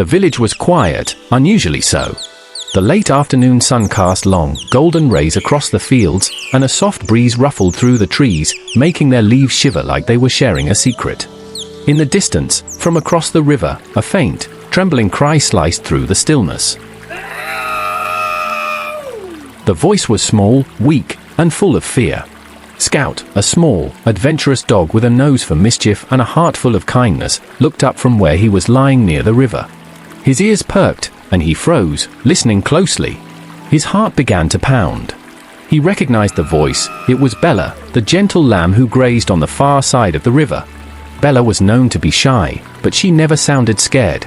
The village was quiet, unusually so. The late afternoon sun cast long, golden rays across the fields, and a soft breeze ruffled through the trees, making their leaves shiver like they were sharing a secret. In the distance, from across the river, a faint, trembling cry sliced through the stillness. The voice was small, weak, and full of fear. Scout, a small, adventurous dog with a nose for mischief and a heart full of kindness, looked up from where he was lying near the river. His ears perked, and he froze, listening closely. His heart began to pound. He recognized the voice. It was Bella, the gentle lamb who grazed on the far side of the river. Bella was known to be shy, but she never sounded scared.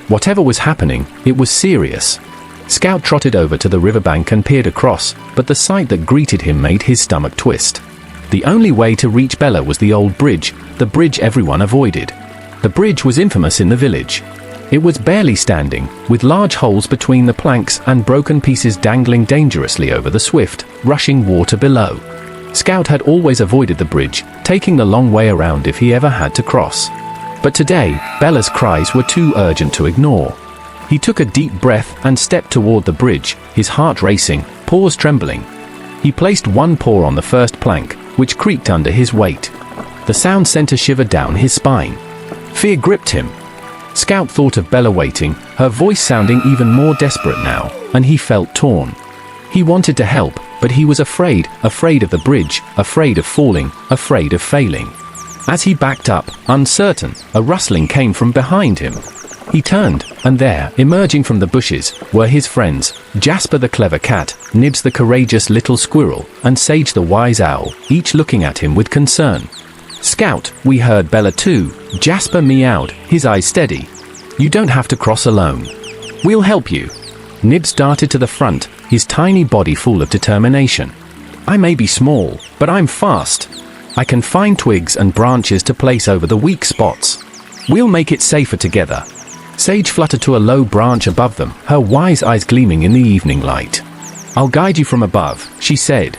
Whatever was happening, it was serious. Scout trotted over to the riverbank and peered across, but the sight that greeted him made his stomach twist. The only way to reach Bella was the old bridge, the bridge everyone avoided. The bridge was infamous in the village. It was barely standing, with large holes between the planks and broken pieces dangling dangerously over the swift, rushing water below. Scout had always avoided the bridge, taking the long way around if he ever had to cross. But today, Bella's cries were too urgent to ignore. He took a deep breath and stepped toward the bridge, his heart racing, paws trembling. He placed one paw on the first plank, which creaked under his weight. The sound sent a shiver down his spine. Fear gripped him. Scout thought of Bella waiting, her voice sounding even more desperate now, and he felt torn. He wanted to help, but he was afraid of the bridge, afraid of falling, afraid of failing. As he backed up, uncertain, a rustling came from behind him. He turned, and there, emerging from the bushes, were his friends, Jasper the clever cat, Nibbs the courageous little squirrel, and Sage the wise owl, each looking at him with concern. "Scout, we heard Bella too," Jasper meowed, his eyes steady. "You don't have to cross alone. We'll help you." Nibbs darted to the front, his tiny body full of determination. "I may be small, but I'm fast. I can find twigs and branches to place over the weak spots. We'll make it safer together." Sage fluttered to a low branch above them, her wise eyes gleaming in the evening light. "I'll guide you from above," she said.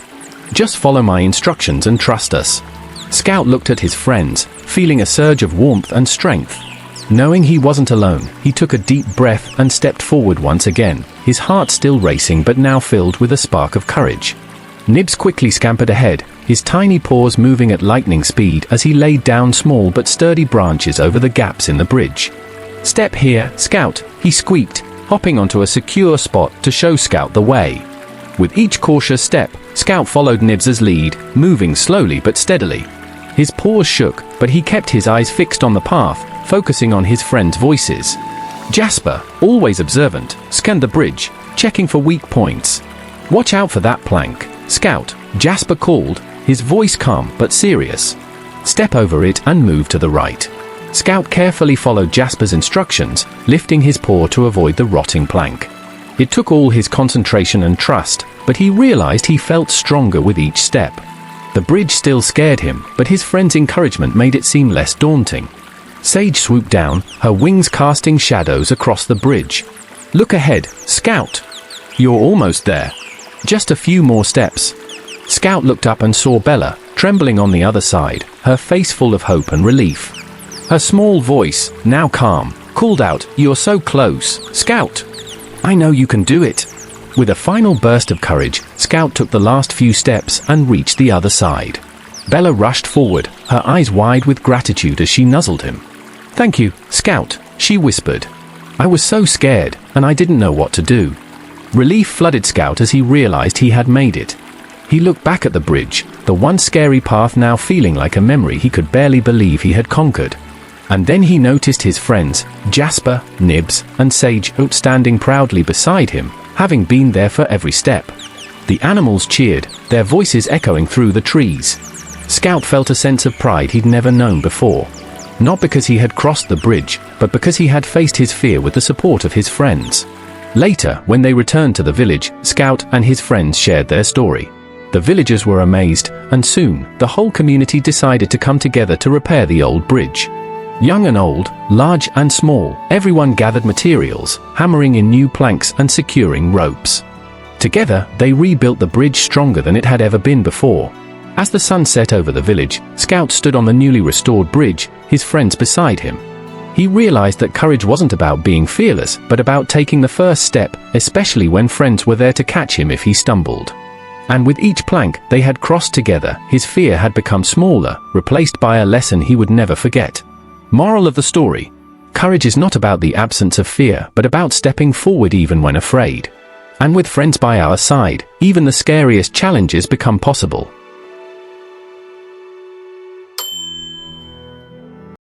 "Just follow my instructions and trust us." Scout looked at his friends, feeling a surge of warmth and strength. Knowing he wasn't alone, he took a deep breath and stepped forward once again, his heart still racing but now filled with a spark of courage. Nibbs quickly scampered ahead, his tiny paws moving at lightning speed as he laid down small but sturdy branches over the gaps in the bridge. "Step here, Scout," he squeaked, hopping onto a secure spot to show Scout the way. With each cautious step, Scout followed Nibbs's lead, moving slowly but steadily. His paws shook, but he kept his eyes fixed on the path, focusing on his friends' voices. Jasper, always observant, scanned the bridge, checking for weak points. "Watch out for that plank, Scout," Jasper called, his voice calm but serious. "Step over it and move to the right." Scout carefully followed Jasper's instructions, lifting his paw to avoid the rotting plank. It took all his concentration and trust, but he realized he felt stronger with each step. The bridge still scared him, but his friend's encouragement made it seem less daunting. Sage swooped down, her wings casting shadows across the bridge. "Look ahead, Scout. You're almost there. Just a few more steps." Scout looked up and saw Bella, trembling on the other side, her face full of hope and relief. Her small voice, now calm, called out, "You're so close, Scout. I know you can do it." With a final burst of courage, Scout took the last few steps and reached the other side. Bella rushed forward, her eyes wide with gratitude as she nuzzled him. "Thank you, Scout," she whispered. "I was so scared, and I didn't know what to do." Relief flooded Scout as he realized he had made it. He looked back at the bridge, the once scary path now feeling like a memory he could barely believe he had conquered. And then he noticed his friends, Jasper, Nibbs, and Sage, standing proudly beside him, having been there for every step. The animals cheered, their voices echoing through the trees. Scout felt a sense of pride he'd never known before. Not because he had crossed the bridge, but because he had faced his fear with the support of his friends. Later, when they returned to the village, Scout and his friends shared their story. The villagers were amazed, and soon, the whole community decided to come together to repair the old bridge. Young and old, large and small, everyone gathered materials, hammering in new planks and securing ropes. Together, they rebuilt the bridge stronger than it had ever been before. As the sun set over the village, Scout stood on the newly restored bridge, his friends beside him. He realized that courage wasn't about being fearless, but about taking the first step, especially when friends were there to catch him if he stumbled. And with each plank they had crossed together, his fear had become smaller, replaced by a lesson he would never forget. Moral of the story: courage is not about the absence of fear, but about stepping forward even when afraid. And with friends by our side, even the scariest challenges become possible.